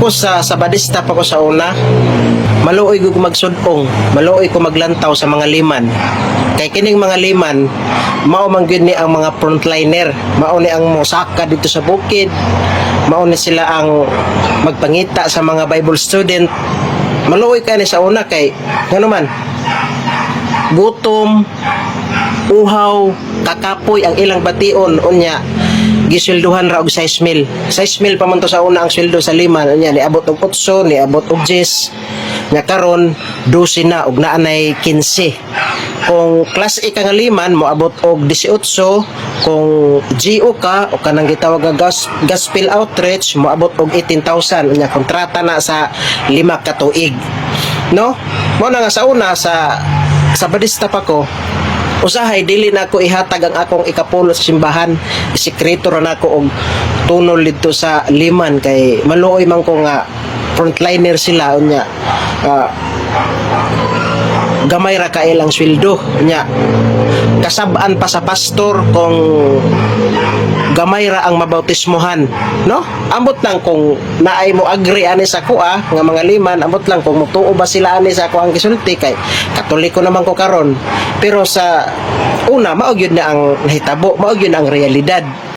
Ako sa Sabadista pa ko sa una, maluoy ko magsudong, maluoy ko maglantaw sa mga liman. Kay kining mga liman, mao man gyud ni ang mga frontliner, mao ni ang mosaka dito sa bukid, mao ni sila ang magpangita sa mga Bible student. Maluoy ka ni sa una kay ngano man gutom, uhaw, kakapoy ang ilang bation unya gisilduhan ra og 6,000. 6,000 pa man to sa una ang sweldo sa liman unya ni abot og 8, ni abot og 10. Nya karon 12 na og naanay 15. Kung class A ka nga liman mo abot og 18, kung GO ka o kanang gitawag nga gospel outreach mo abot og 18,000 unya kontrata na sa 5 ka tuig. No? Mo na nga sa una sa Badista pa ko, usahay dili na ako ihatag ang akong ikapulo sa simbahan, isikreto ra nako og tunol dito sa liman kay maluoy man ko nga frontliner sila unya. Gamay ra ka ilang sweldo nya kasab-an pa sa pastor kung gamay ra ang mabautismohan, no? Ambot lang kung naay mo agree ani sa kuha nga mga liman, ambot lang kung mutuo ba sila ani sa kuha ang gisulti kay Katoliko naman ko karon. Pero sa una mao gyud na ang nahitabo, mao gyud ang realidad.